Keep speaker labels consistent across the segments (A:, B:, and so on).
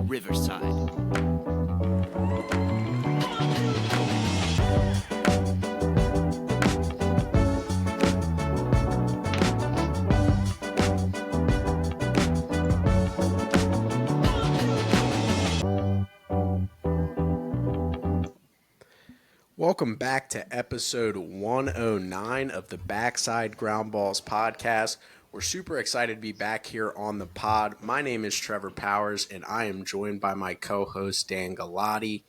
A: Riverside.
B: Welcome back to episode 109 of the Backside Groundballs podcast. We're super excited to be back here on the pod. My name is Trevor Powers, and I am joined by my co-host, Dan Galati.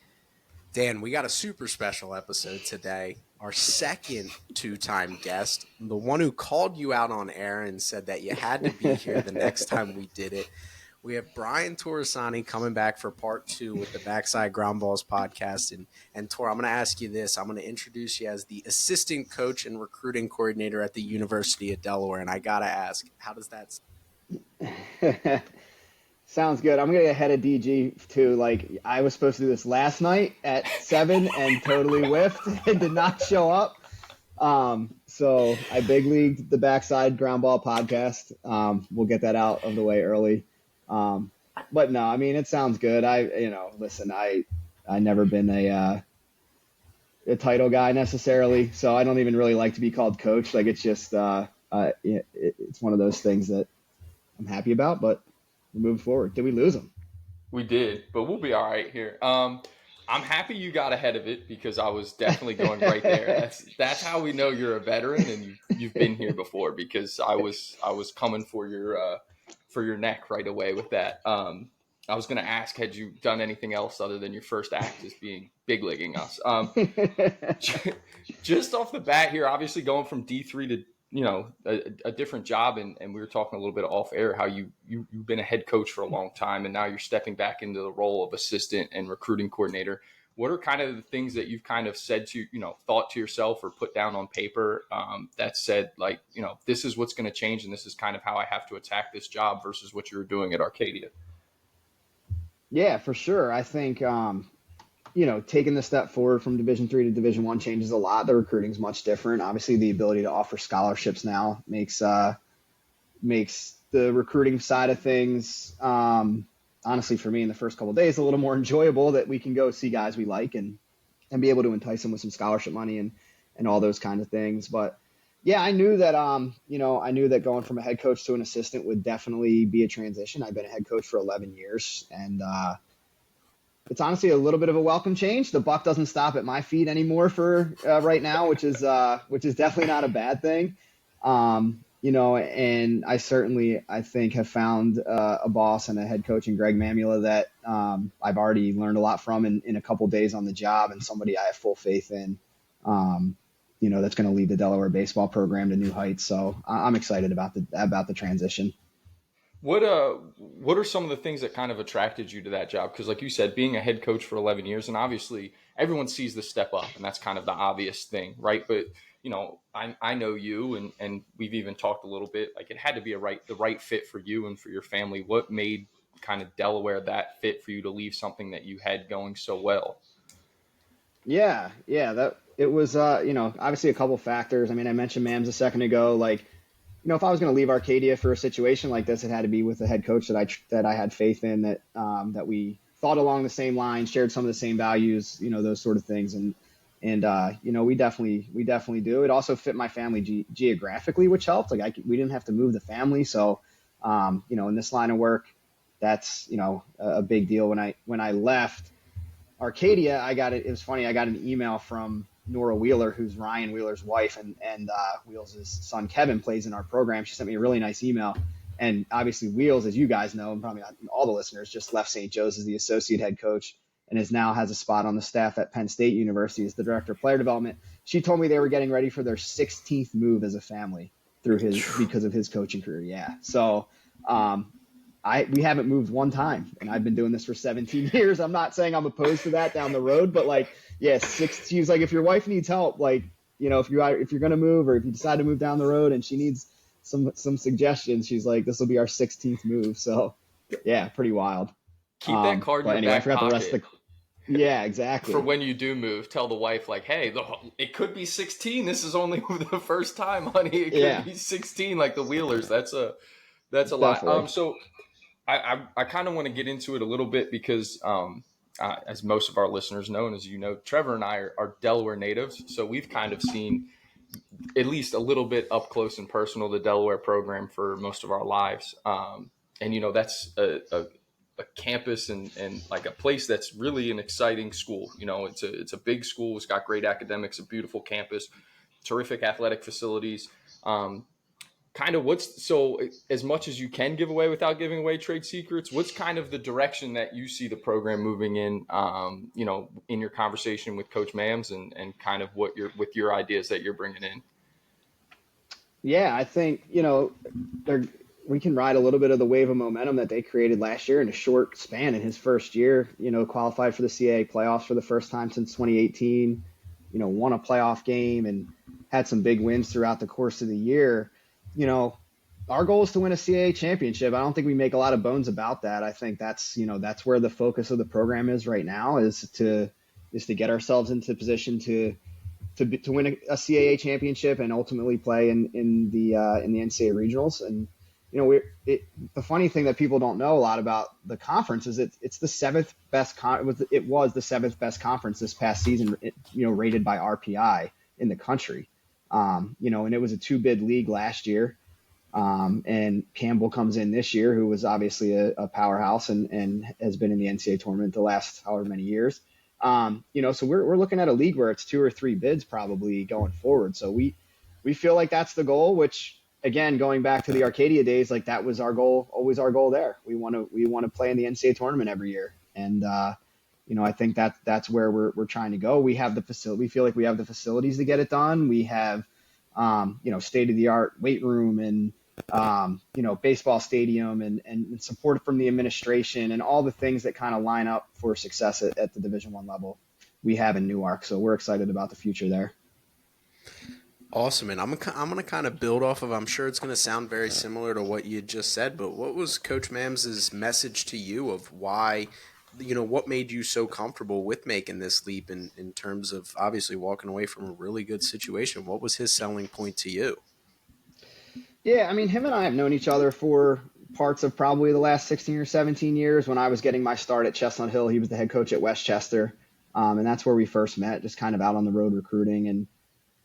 B: Dan, we got a super special episode today. Our second two-time guest, the one who called you out on air and said that you had to be here the next time we did it. We have Bryan Torresani coming back for part 2 with the Backside Groundballs podcast. And Tor, I'm going to ask you this. I'm going to introduce you as the assistant coach and recruiting coordinator at the University of Delaware. And I got to ask, how does that sound?
C: Sounds good. I'm going to get ahead of DG too. Like, I was supposed to do this last night at 7 and totally whiffed and did not show up. So I big leagued the Backside Groundball podcast. We'll get that out of the way early. But no, I mean, it sounds good. Listen, I never been a title guy necessarily, so I don't even really like to be called coach. Like, it's just, it's one of those things that I'm happy about, but we're moving forward. Did we lose them?
D: We did, but we'll be all right here. I'm happy you got ahead of it because I was definitely going right there. That's how we know you're a veteran and you've been here before, because I was coming for your neck right away with that. I was going to ask, had you done anything else other than your first act as being big leaguing us? Just off the bat here, obviously going from D3 to, a different job. And we were talking a little bit off air, how you've been a head coach for a long time, and now you're stepping back into the role of assistant and recruiting coordinator. What are kind of the things that you've kind of said to, thought to yourself or put down on paper that said, like, this is what's going to change and this is kind of how I have to attack this job versus what you were doing at Arcadia?
C: Yeah, for sure. I think, taking the step forward from Division III to Division I changes a lot. The recruiting's much different. Obviously, the ability to offer scholarships now makes the recruiting side of things, honestly, for me in the first couple of days, a little more enjoyable, that we can go see guys we like and be able to entice them with some scholarship money and all those kinds of things. But yeah, I knew that going from a head coach to an assistant would definitely be a transition. I've been a head coach for 11 years, and it's honestly a little bit of a welcome change. The buck doesn't stop at my feet anymore for right now, which is definitely not a bad thing. And I think have found a boss and a head coach in Greg Mamula that I've already learned a lot from in a couple days on the job, and somebody I have full faith in, that's going to lead the Delaware baseball program to new heights. So I'm excited about the transition.
D: What are some of the things that kind of attracted you to that job? Because like you said, being a head coach for 11 years, and obviously everyone sees the step up, and that's kind of the obvious thing, right? But I know you, and we've even talked a little bit, like, it had to be the right fit for you and for your family. What made kind of Delaware that fit for you to leave something that you had going so well?
C: Yeah, that it was, obviously a couple factors. I mean, I mentioned Mams a second ago. Like, if I was going to leave Arcadia for a situation like this, it had to be with a head coach that I had faith in, that we thought along the same lines, shared some of the same values, those sort of things. And we definitely do. It also fit my family geographically, which helped. Like, we didn't have to move the family. So, in this line of work, that's, a big deal. When I left Arcadia, it was funny. I got an email from Nora Wheeler, who's Ryan Wheeler's wife, and Wheels' son Kevin plays in our program. She sent me a really nice email. And obviously Wheels, as you guys know, and probably not all the listeners, just left St. Joe's as the associate head coach and now has a spot on the staff at Penn State University as the director of player development. She told me they were getting ready for their 16th move as a family because of his coaching career. Yeah. So we haven't moved one time, and I've been doing this for 17 years. I'm not saying I'm opposed to that down the road, but she's like, if your wife needs help, like, if you're going to move, or if you decide to move down the road and she needs some suggestions, she's like, this will be our 16th move. So yeah, pretty wild.
D: Keep that card in your back pocket.
C: The rest of yeah, exactly.
D: For when you do move, tell the wife, like, hey, it could be 16. This is only the first time, honey. It could be 16, like the Wheelers. That's a lot. So I kind of want to get into it a little bit because, as most of our listeners know, and as you know, Trevor and I are Delaware natives. So we've kind of seen at least a little bit up close and personal the Delaware program for most of our lives. And, that's a campus and like a place that's really an exciting school. It's a big school. It's got great academics, a beautiful campus, terrific athletic facilities. Kind of so as much as you can give away without giving away trade secrets, what's kind of the direction that you see the program moving in, in your conversation with Coach Mams and kind of with your ideas that you're bringing in?
C: Yeah, I think, we can ride a little bit of the wave of momentum that they created last year in a short span in his first year, qualified for the CAA playoffs for the first time since 2018, won a playoff game and had some big wins throughout the course of the year. Our goal is to win a CAA championship. I don't think we make a lot of bones about that. I think that's where the focus of the program is right now is to get ourselves into position to win a CAA championship and ultimately play in the NCAA regionals. And the funny thing that people don't know a lot about the conference is it's the seventh best. It was the seventh best conference this past season. Rated by RPI in the country. And it was a 2-bid league last year. And Campbell comes in this year, who was obviously a powerhouse and has been in the NCAA tournament the last however many years. So we're looking at a league where it's 2 or 3 bids probably going forward. So we feel like that's the goal, which again, going back to the Arcadia days, like that was our goal, always our goal there. We want to play in the NCAA tournament every year. And, I think that's where we're trying to go. We have the facility. We feel like we have the facilities to get it done. We have, state of the art weight room and, baseball stadium and support from the administration and all the things that kind of line up for success at the Division I level we have in Newark. So we're excited about the future there.
B: Awesome. And I'm going to kind of build off of, I'm sure it's going to sound very similar to what you just said, but what was Coach Mams's message to you of why, what made you so comfortable with making this leap in terms of obviously walking away from a really good situation? What was his selling point to you?
C: Yeah, I mean, him and I have known each other for parts of probably the last 16 or 17 years. When I was getting my start at Chestnut Hill, he was the head coach at Westchester. And that's where we first met, just kind of out on the road recruiting. And,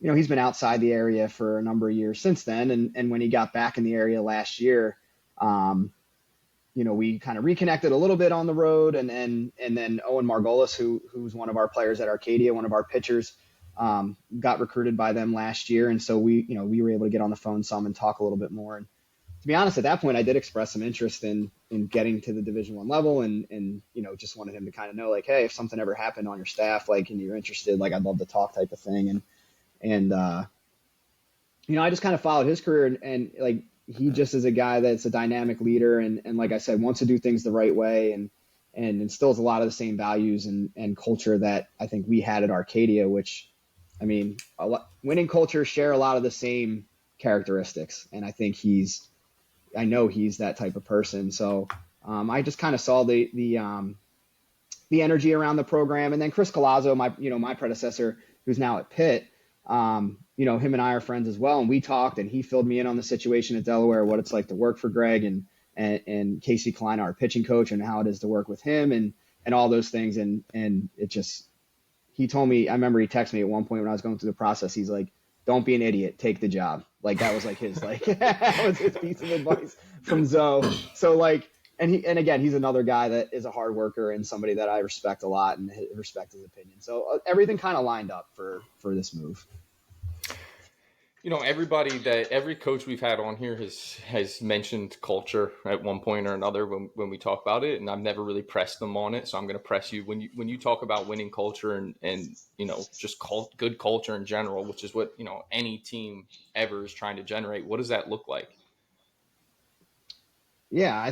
C: he's been outside the area for a number of years since then. And when he got back in the area last year, we kind of reconnected a little bit on the road. And then Owen Margolis, who's one of our players at Arcadia, one of our pitchers, got recruited by them last year. And so we were able to get on the phone some and talk a little bit more. And to be honest, at that point, I did express some interest in getting to the Division I level and just wanted him to kind of know, like, hey, if something ever happened on your staff, like, and you're interested, like, I'd love to talk type of thing. And I just kind of followed his career and like, he just is a guy that's a dynamic leader. And like I said, wants to do things the right way and instills a lot of the same values and culture that I think we had at Arcadia, which, I mean, winning cultures share a lot of the same characteristics. And I think I know he's that type of person. So I just kind of saw the energy around the program. And then Chris Colazzo, my predecessor, who's now at Pitt, him and I are friends as well. And we talked and he filled me in on the situation at Delaware, what it's like to work for Greg and Casey Klein, our pitching coach, and how it is to work with him and all those things. And it just, he told me, I remember he texted me at one point when I was going through the process. He's like, don't be an idiot, take the job. Like that was like his, that was his piece of advice from Zoe. So like, and again, he's another guy that is a hard worker and somebody that I respect a lot and respect his opinion. So everything kind of lined up for this move.
D: Every coach we've had on here has mentioned culture at one point or another when we talk about it, and I've never really pressed them on it. So I'm going to press you when you talk about winning culture and just good culture in general, which is what any team ever is trying to generate. What does that look like?
C: Yeah,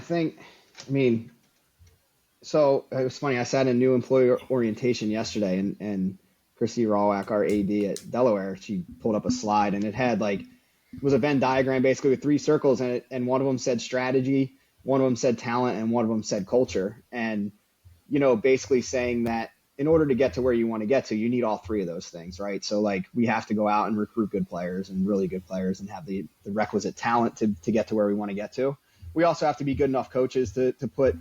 C: so it was funny. I sat in new employee orientation yesterday, and Chrissy Rawak, our AD at Delaware, she pulled up a slide and it had it was a Venn diagram basically with 3 circles in it. And one of them said strategy, one of them said talent, and one of them said culture. And, basically saying that in order to get to where you want to get to, you need all 3 of those things, right? So we have to go out and recruit good players and really good players and have the requisite talent to get to where we want to get to. we also have to be good enough coaches to put,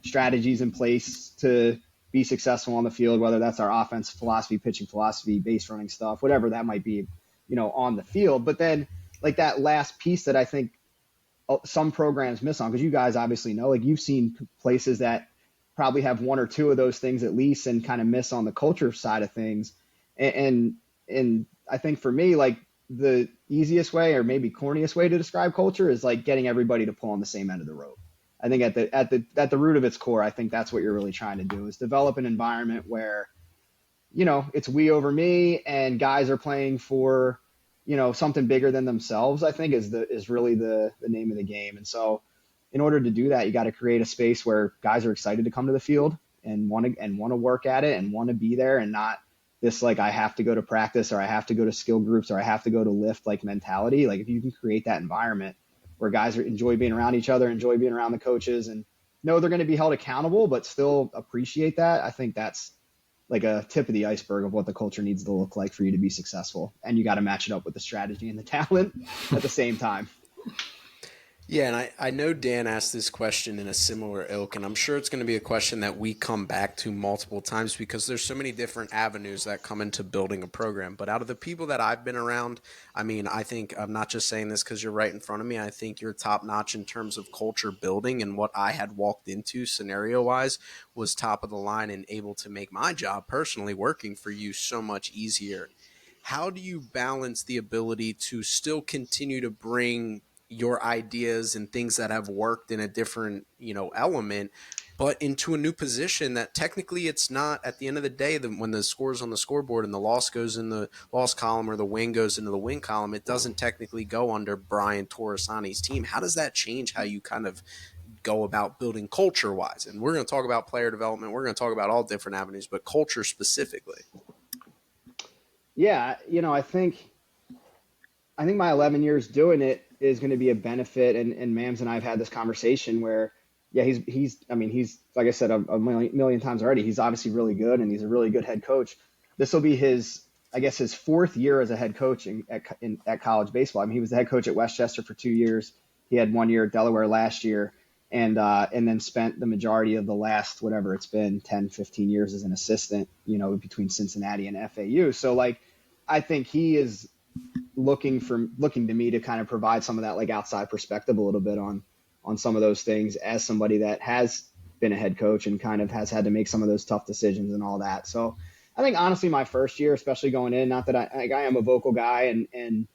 C: strategies in place to be successful on the field, whether that's our offense philosophy, pitching philosophy, base running stuff, whatever that might be, on the field. But then like that last piece that I think some programs miss on, because you guys obviously know, like you've seen places that probably have one or two of those things at least and kind of miss on the culture side of things. And I think for me, like the easiest way or maybe corniest way to describe culture is like getting everybody to pull on the same end of the rope. I think at the root of its core, I think that's what you're really trying to do, is develop an environment where, it's we over me and guys are playing for, something bigger than themselves, I think is really the name of the game. And so in order to do that, you got to create a space where guys are excited to come to the field and want to work at it and want to be there, and not this like I have to go to practice or I have to go to skill groups or I have to go to lift like mentality. Like if you can create that environment where guys enjoy being around each other, enjoy being around the coaches, and know they're going to be held accountable, but still appreciate that, I think that's like a tip of the iceberg of what the culture needs to look like for you to be successful. And you got to match it up with the strategy and the talent at the same time.
B: Yeah, and I know Dan asked this question in a similar ilk, and I'm sure it's going to be a question that we come back to multiple times because there's so many different avenues that come into building a program. But out of the people that I've been around, I mean, I think I'm not just saying this because you're right in front of me. I think you're top notch in terms of culture building, and what I had walked into scenario-wise was top of the line and able to make my job personally working for you so much easier. How do you balance the ability to still continue to bring your ideas and things that have worked in a different, element, but into a new position that technically it's not, at the end of the day, when the score's on the scoreboard and the loss goes in the loss column or the win goes into the win column, it doesn't technically go under Bryan Torresani's team. How does that change how you kind of go about building culture wise? And we're going to talk about player development. We're going to talk about all different avenues, but culture specifically.
C: Yeah. I think my 11 years doing it is going to be a benefit. And Mams and I have had this conversation where, yeah, he's like I said, a million times already, he's obviously really good and he's a really good head coach. This will be his fourth year as a head coach at college baseball. I mean, he was the head coach at Westchester for 2 years. He had 1 year at Delaware last year, and then spent the majority of the last, whatever it's been, 10, 15 years as an assistant, between Cincinnati and FAU. So like, I think he is looking to me to kind of provide some of that like outside perspective a little bit on some of those things as somebody that has been a head coach and kind of has had to make some of those tough decisions and all that. So I think honestly my first year, especially going in, not that I am a vocal guy and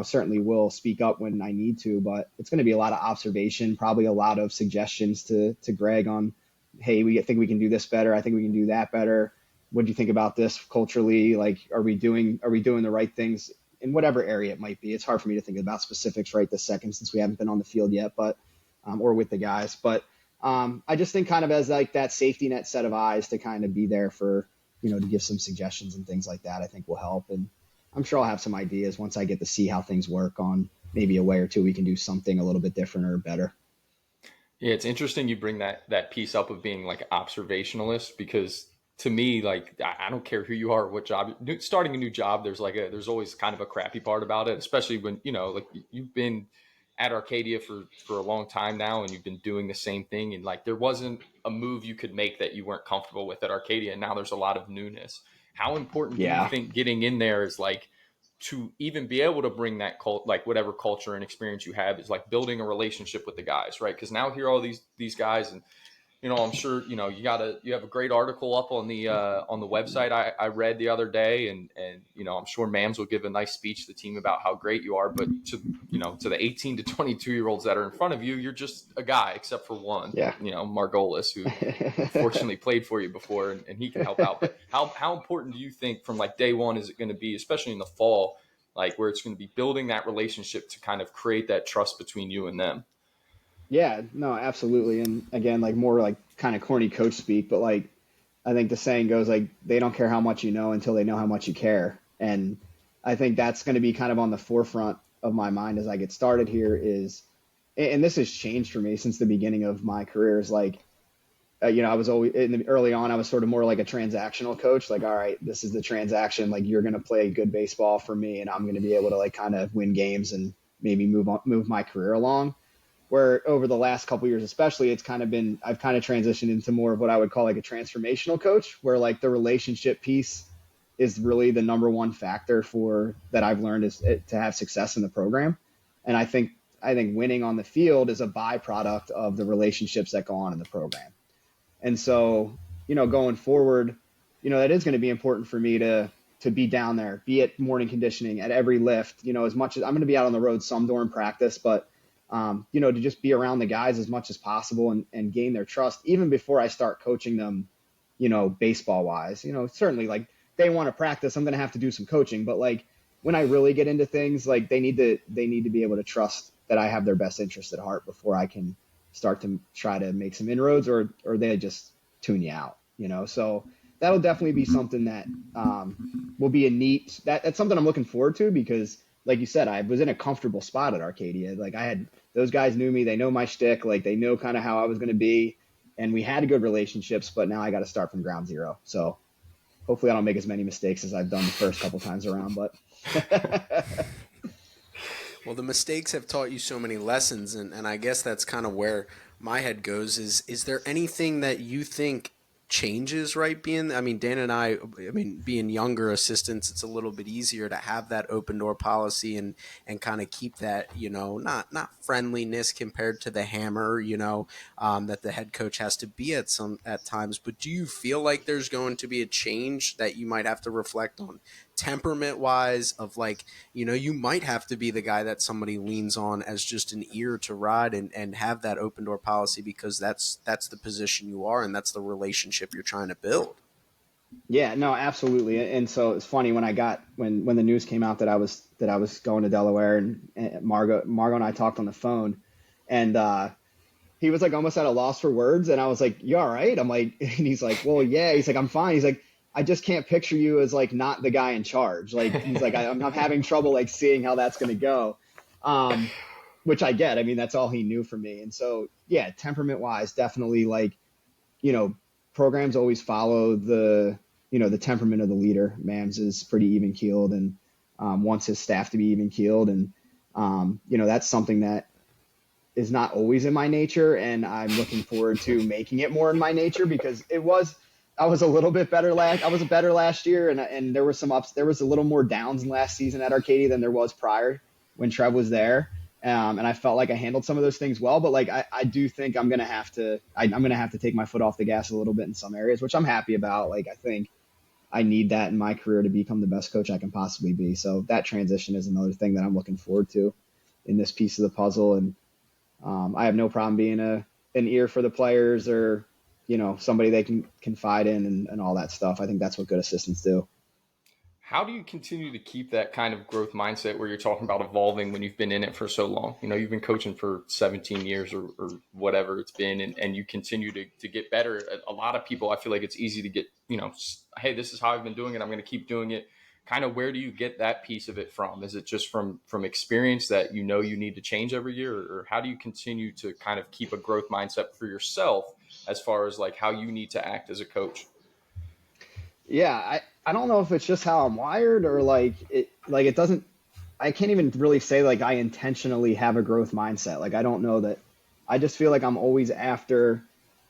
C: certainly will speak up when I need to, but it's going to be a lot of observation, probably a lot of suggestions to Greg on, hey, we think we can do this better. I think we can do that better. What do you think about this culturally? Like, are we doing the right things in whatever area it might be? It's hard for me to think about specifics right this second since we haven't been on the field yet, but or with the guys. But I just think kind of as like that safety net set of eyes to kind of be there for, to give some suggestions and things like that, I think will help. And I'm sure I'll have some ideas once I get to see how things work on maybe a way or two we can do something a little bit different or better.
D: Yeah, it's interesting you bring that piece up of being like observationalist, because to me, like, I don't care who you are, what job, starting a new job, there's always kind of a crappy part about it, especially when, like you've been at Arcadia for a long time now and you've been doing the same thing. And like, there wasn't a move you could make that you weren't comfortable with at Arcadia. And now there's a lot of newness. How important do you think getting in there is, like, to even be able to bring that like whatever culture and experience you have, is like building a relationship with the guys, right? Because now here are all these guys, and I'm sure, you have a great article up on the website I read the other day, and I'm sure Mams will give a nice speech to the team about how great you are, but to the 18 to 22 year olds that are in front of you, you're just a guy, except for one, Margolis, who fortunately played for you before, and he can help out. But how important do you think from like day one is it going to be, especially in the fall, like where it's going to be building that relationship to kind of create that trust between you and them?
C: Yeah, no, absolutely. And again, like more like kind of corny coach speak, but like I think the saying goes like they don't care how much you know until they know how much you care. And I think that's going to be kind of on the forefront of my mind as I get started here is, and this has changed for me since the beginning of my career, is like, I was always early on, I was sort of more like a transactional coach. Like, all right, this is the transaction. Like, you're going to play good baseball for me and I'm going to be able to like kind of win games and maybe move my career along. where over the last couple of years, especially, I've kind of transitioned into more of what I would call like a transformational coach, where like the relationship piece is really the number one factor that I've learned is to have success in the program. And I think winning on the field is a byproduct of the relationships that go on in the program. And so, going forward, that is going to be important for me to be down there, be at morning conditioning, at every lift, as much as I'm going to be out on the road some during practice, but to just be around the guys as much as possible and gain their trust, even before I start coaching them, baseball wise. Certainly like they want to practice, I'm going to have to do some coaching, but like when I really get into things, like they need to be able to trust that I have their best interest at heart before I can start to try to make some inroads, or they just tune you out, So that'll definitely be something that will be that's something I'm looking forward to, because like you said, I was in a comfortable spot at Arcadia. Like those guys knew me, they know my shtick, like they know kind of how I was going to be, and we had good relationships, but now I got to start from ground zero. So hopefully I don't make as many mistakes as I've done the first couple times around, but
B: well, the mistakes have taught you so many lessons, and I guess that's kind of where my head goes is there anything that you think changes, right? Dana and I being younger assistants, it's a little bit easier to have that open door policy and kind of keep that, not friendliness compared to the hammer, that the head coach has to be at times. But do you feel like there's going to be a change that you might have to reflect on temperament wise, of like, you might have to be the guy that somebody leans on as just an ear to ride and have that open door policy, because that's the position you are and that's the relationship you're trying to build?
C: Yeah, no, absolutely. And so it's funny when when the news came out that I was going to Delaware, and Margot and I talked on the phone, and he was like almost at a loss for words, and I was like, "You all right?" I'm like, and he's like, "Well, yeah." He's like, "I'm fine." He's like, "I just can't picture you as like not the guy in charge." Like he's like, I'm having trouble like seeing how that's going to go, which I get. That's all he knew from me. And so yeah, temperament wise, definitely like, programs always follow the temperament of the leader. Mams is pretty even keeled and wants his staff to be even keeled, and that's something that is not always in my nature, and I'm looking forward to making it more in my nature, because I was a little bit better I was better last year, and there were some ups. There was a little more downs last season at Arcadia than there was prior when Trev was there. And I felt like I handled some of those things well, but like I do think I'm gonna have to take my foot off the gas a little bit in some areas, which I'm happy about. Like I think I need that in my career to become the best coach I can possibly be. So that transition is another thing that I'm looking forward to in this piece of the puzzle. And I have no problem being an ear for the players, or somebody they can confide in, and all that stuff. I think that's what good assistants do.
D: How do you continue to keep that kind of growth mindset where you're talking about evolving when you've been in it for so long? You've been coaching for 17 years or whatever it's been, and you continue to get better. A lot of people, I feel like it's easy to get, hey, this is how I've been doing it, I'm going to keep doing it. Kind of where do you get that piece of it from? Is it just from experience that you need to change every year? Or how do you continue to kind of keep a growth mindset for yourself as far as like how you need to act as a coach?
C: Yeah, I don't know if it's just how I'm wired, or it doesn't, I can't even really say like I intentionally have a growth mindset. Like I don't know that. I just feel like I'm always after,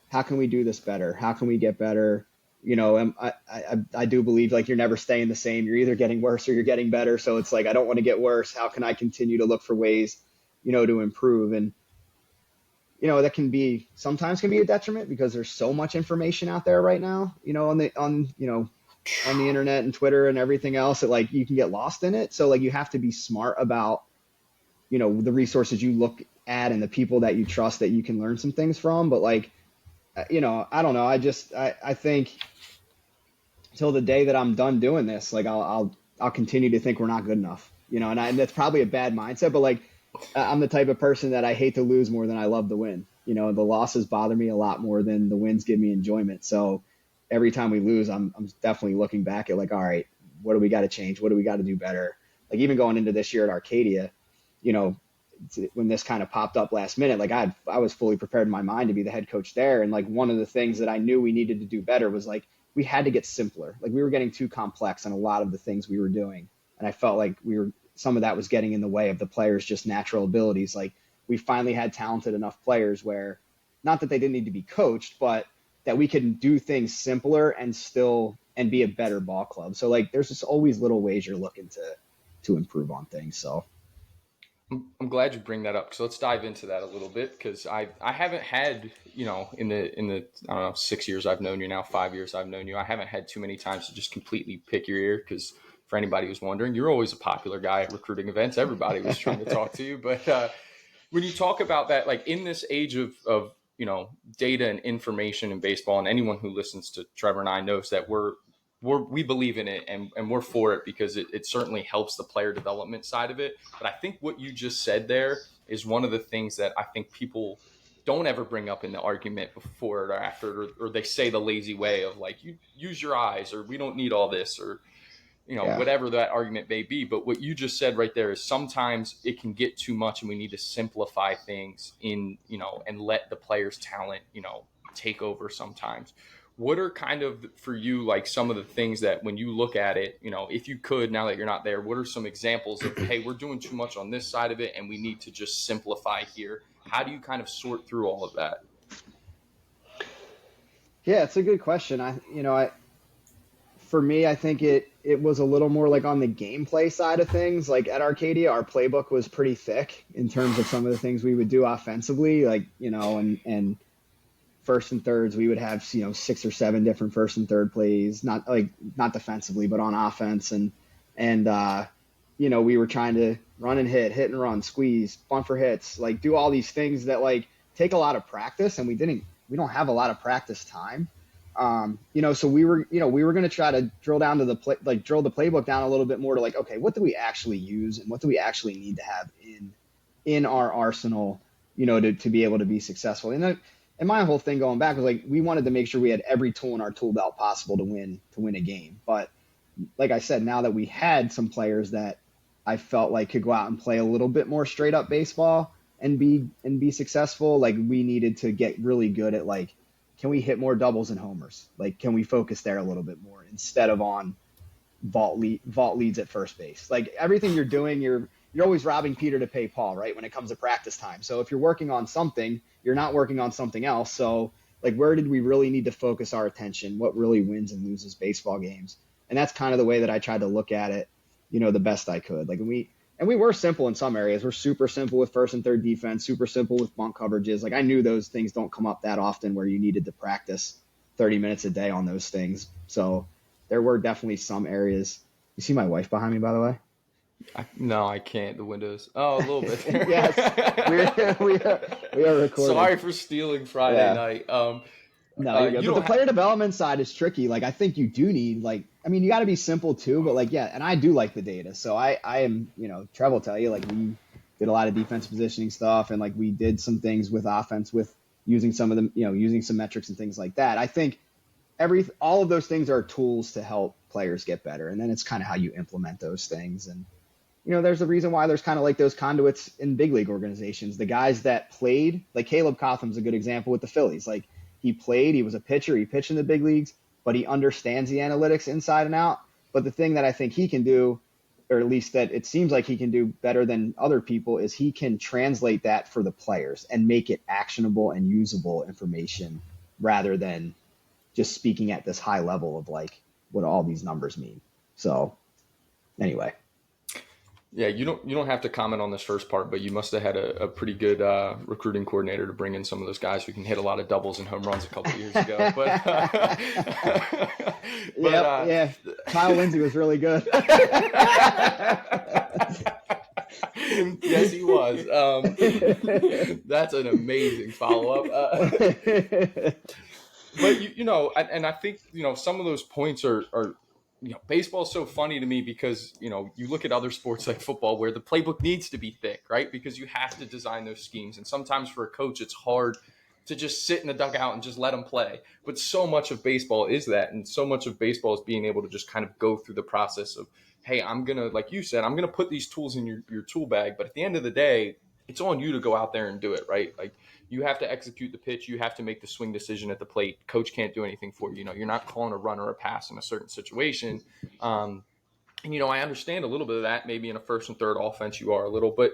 C: how can we do this better? How can we get better? I do believe like you're never staying the same. You're either getting worse or you're getting better. So it's like, I don't want to get worse. How can I continue to look for ways, to improve? And, that sometimes can be a detriment, because there's so much information out there right now, on the internet and Twitter and everything else, that like you can get lost in it. So like you have to be smart about, the resources you look at and the people that you trust that you can learn some things from. But like, I don't know. I think till the day that I'm done doing this, like I'll continue to think we're not good enough, and that's probably a bad mindset, but like I'm the type of person that I hate to lose more than I love to win. The losses bother me a lot more than the wins give me enjoyment. So every time we lose, I'm definitely looking back at like, all right, what do we got to change? What do we got to do better? Like even going into this year at Arcadia, when this kind of popped up last minute, like I was fully prepared in my mind to be the head coach there. And like one of the things that I knew we needed to do better was like, we had to get simpler. Like we were getting too complex on a lot of the things we were doing. And I felt like some of that was getting in the way of the players' just natural abilities. Like we finally had talented enough players where, not that they didn't need to be coached, but that we can do things simpler and be a better ball club. So like, there's just always little ways you're looking to improve on things. So
D: I'm glad you bring that up. So let's dive into that a little bit, because I haven't had, in the I don't know, 6 years I've known you now, 5 years I've known you, I haven't had too many times to just completely pick your ear, because for anybody who's wondering, you're always a popular guy at recruiting events. Everybody was trying to talk to you. But when you talk about that, like in this age of data and information in baseball, and anyone who listens to Trevor and I knows that we believe in it, and we're for it, because it certainly helps the player development side of it. But I think what you just said there is one of the things that I think people don't ever bring up in the argument before or after, or they say the lazy way of like, you use your eyes, or we don't need all this, or
C: yeah,
D: whatever that argument may be. But what you just said right there is sometimes it can get too much, and we need to simplify things and let the player's talent, take over sometimes. What are kind of, for you, like some of the things that when you look at it, if you could, now that you're not there, what are some examples of, hey, we're doing too much on this side of it and we need to just simplify here? How do you kind of sort through all of that?
C: yeah, it's a good question. For me, I think it was a little more like on the gameplay side of things. Like at Arcadia, our playbook was pretty thick in terms of some of the things we would do offensively, like, and first and thirds, we would have, 6 or 7 different first and third plays, not defensively, but on offense. And we were trying to run and hit and run, squeeze, bunt for hits, like do all these things that like take a lot of practice, and we don't have a lot of practice time. So we were going to try to drill down to drill the playbook down a little bit more to like, okay, what do we actually use and what do we actually need to have in our arsenal, to be able to be successful. And my whole thing going back was like, we wanted to make sure we had every tool in our tool belt possible to win a game. But like I said, now that we had some players that I felt like could go out and play a little bit more straight up baseball and be successful, like we needed to get really good at like, can we hit more doubles and homers? Like, can we focus there a little bit more instead of on vault leads at first base? Like everything you're doing, you're always robbing Peter to pay Paul, right? When it comes to practice time. So if you're working on something, you're not working on something else. So like, where did we really need to focus our attention? What really wins and loses baseball games? And that's kind of the way that I tried to look at it, the best I could. Like, we were simple in some areas. We're super simple with first and third defense, super simple with bunt coverages. Like I knew those things don't come up that often where you needed to practice 30 minutes a day on those things. So there were definitely some areas. You see my wife behind me, by the way?
D: No, I can't. The windows. Oh, a little bit.
C: Yes, we are recording.
D: Sorry for stealing Friday night.
C: No, you're good. But the player development side is tricky. Like I think you do need you got to be simple too. But like and I do like the data. So I am Trev will tell you like we did a lot of defense positioning stuff, and like we did some things with offense with using some of them using some metrics and things like that. I think all of those things are tools to help players get better, and then it's kind of how you implement those things. And there's a reason why there's kind of like those conduits in big league organizations. The guys that played, like Caleb Cotham's a good example with the Phillies. Like he was a pitcher, he pitched in the big leagues, but he understands the analytics inside and out. But the thing that I think he can do, or at least that it seems like he can do better than other people, is he can translate that for the players and make it actionable and usable information rather than just speaking at this high level of like what all these numbers mean. So anyway.
D: Yeah, you don't have to comment on this first part, but you must have had a pretty good recruiting coordinator to bring in some of those guys who can hit a lot of doubles and home runs a couple of years ago. But,
C: yeah, Kyle Lindsay was really good.
D: Yes, he was. That's an amazing follow-up. But and I think some of those points are. Baseball is so funny to me because, you look at other sports like football where the playbook needs to be thick, right? Because you have to design those schemes. And sometimes for a coach, it's hard to just sit in the dugout and just let them play. But so much of baseball is that. And so much of baseball is being able to just kind of go through the process of, hey, I'm going to, like you said, I'm going to put these tools in your tool bag. But at the end of the day, it's on you to go out there and do it, right? Like you have to execute the pitch. You have to make the swing decision at the plate. Coach can't do anything for you. You're not calling a run or a pass in a certain situation. And, I understand a little bit of that. Maybe in a first and third offense, you are a little, but,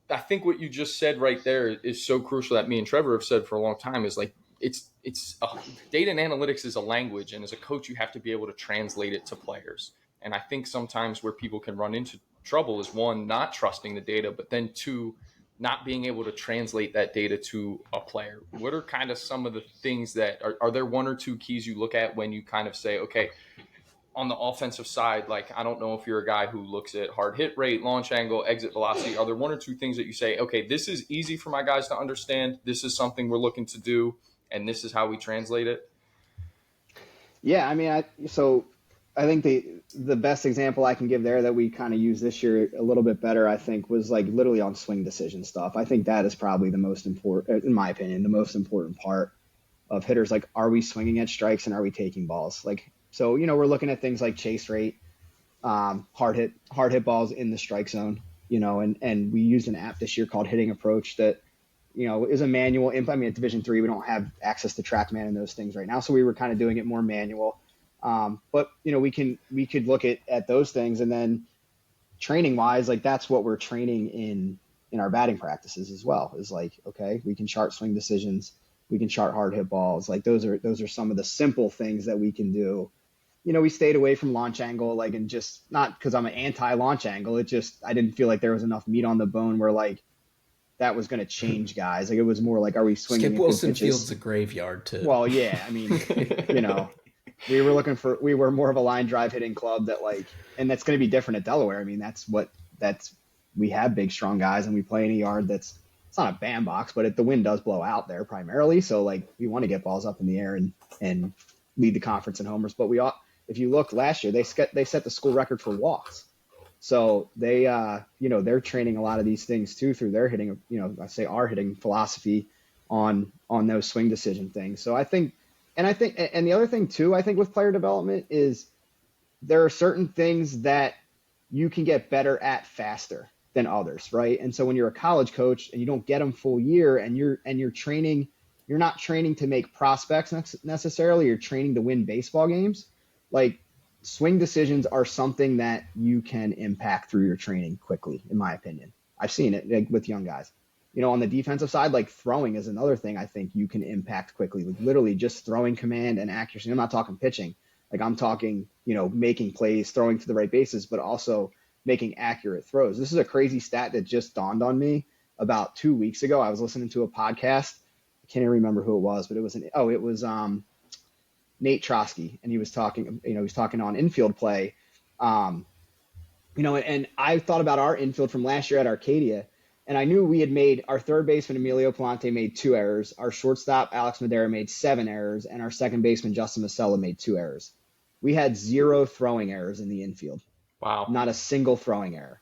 D: I think what you just said right there is so crucial that me and Trevor have said for a long time is like, data and analytics is a language. And as a coach, you have to be able to translate it to players. And I think sometimes where people can run into trouble is one, not trusting the data, but then two, not being able to translate that data to a player. What are kind of some of the things that are there one or two keys you look at when you kind of say, okay, on the offensive side, like, I don't know if you're a guy who looks at hard hit rate, launch angle, exit velocity. Are there one or two things that you say, okay, this is easy for my guys to understand, this is something we're looking to do, and this is how we translate it?
C: Yeah, I mean, I think the best example I can give there that we kind of used this year a little bit better, I think, was like literally on swing decision stuff. I think that is probably the most important, in my opinion, the most important part of hitters. Like, are we swinging at strikes and are we taking balls? Like, so, we're looking at things like chase rate, hard hit balls in the strike zone, and we used an app this year called Hitting Approach that, is a manual. I mean, at Division III, we don't have access to Trackman and those things right now, so we were kind of doing it more manual. But we could look at those things, and then training wise, like that's what we're training in our batting practices as well. Is like, okay, we can chart swing decisions, we can chart hard hit balls. Like those are some of the simple things that we can do. We stayed away from launch angle, like, and just not because I'm an anti launch angle. It just, I didn't feel like there was enough meat on the bone where like that was going to change guys. Like it was more like, are we swinging?
B: Skip Wilson Field's a graveyard too.
C: Well, yeah, I mean, we were more of a line drive hitting club that like, and that's going to be different at Delaware. I mean, we have big, strong guys and we play in a yard it's not a bandbox, but the wind does blow out there primarily. So like we want to get balls up in the air and lead the conference in homers. But if you look last year, they set the school record for walks. So they're training a lot of these things too through their hitting, I say our hitting philosophy on those swing decision things. So I think the other thing too, I think with player development is there are certain things that you can get better at faster than others, right? And so when you're a college coach and you don't get them full year and you're training, you're not training to make prospects necessarily, you're training to win baseball games. Like swing decisions are something that you can impact through your training quickly, in my opinion. I've seen it like, with young guys. On the defensive side, like throwing is another thing I think you can impact quickly. Like literally just throwing command and accuracy. I'm not talking pitching. Like I'm talking, making plays, throwing to the right bases, but also making accurate throws. This is a crazy stat that just dawned on me about 2 weeks ago. I was listening to a podcast. I can't even remember who it was, but it was Nate Trotsky, and he was talking on infield play. And I thought about our infield from last year at Arcadia, and I knew we had made our third baseman, Emilio Palante, made 2 errors. Our shortstop, Alex Madera, made 7 errors, and our second baseman, Justin Masella, made 2 errors. We had 0 throwing errors in the infield.
D: Wow.
C: Not a single throwing error.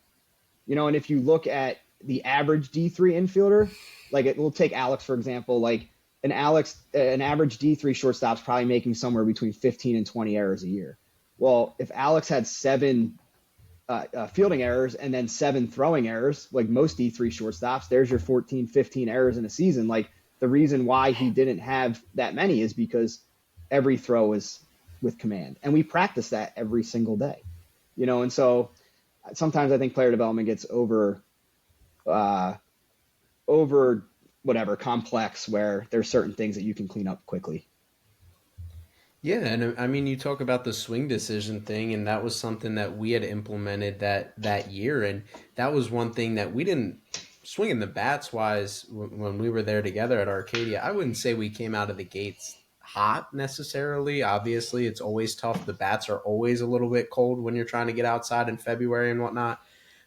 C: And if you look at the average D3 infielder, like we'll take Alex, for example, like an average D3 shortstop's probably making somewhere between 15 and 20 errors a year. Well, if Alex had 7 fielding errors and then 7 throwing errors, like most D3 shortstops, there's your 14, 15 errors in a season. Like the reason why he didn't have that many is because every throw was with command. And we practice that every single day, and so sometimes I think player development gets over whatever complex where there's certain things that you can clean up quickly.
B: Yeah, and I mean, you talk about the swing decision thing, and that was something that we had implemented that year, and that was one thing that we didn't swinging the bats wise when we were there together at Arcadia. I wouldn't say we came out of the gates hot necessarily. Obviously, it's always tough. The bats are always a little bit cold when you're trying to get outside in February and whatnot.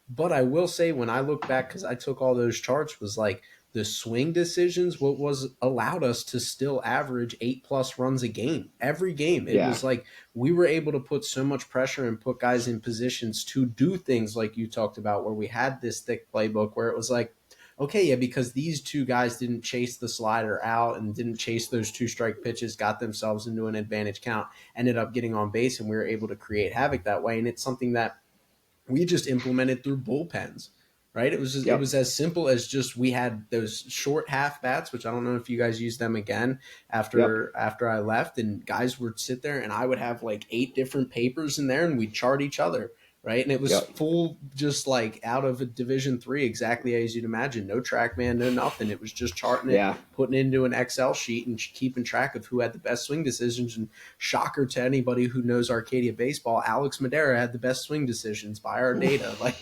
B: But I will say, when I look back, because I took all those charts, was like the swing decisions, what was allowed us to still average 8+ runs a game, every game. It was like we were able to put so much pressure and put guys in positions to do things like you talked about, where we had this thick playbook where it was like, okay, yeah, because these 2 guys didn't chase the slider out and didn't chase those 2 strike pitches, got themselves into an advantage count, ended up getting on base, and we were able to create havoc that way. And it's something that we just implemented through bullpens, right? It was It was as simple as just we had those short half bats, which I don't know if you guys used them again after I left, and guys would sit there and I would have like 8 different papers in there and we'd chart each other, right? And it was
C: Yep.
B: full, just like out of a Division III, exactly as you'd imagine. No TrackMan, no nothing. It was just charting it,
C: Yeah.
B: putting it into an Excel sheet and keeping track of who had the best swing decisions. And shocker to anybody who knows Arcadia baseball, Alex Madera had the best swing decisions by our data. Like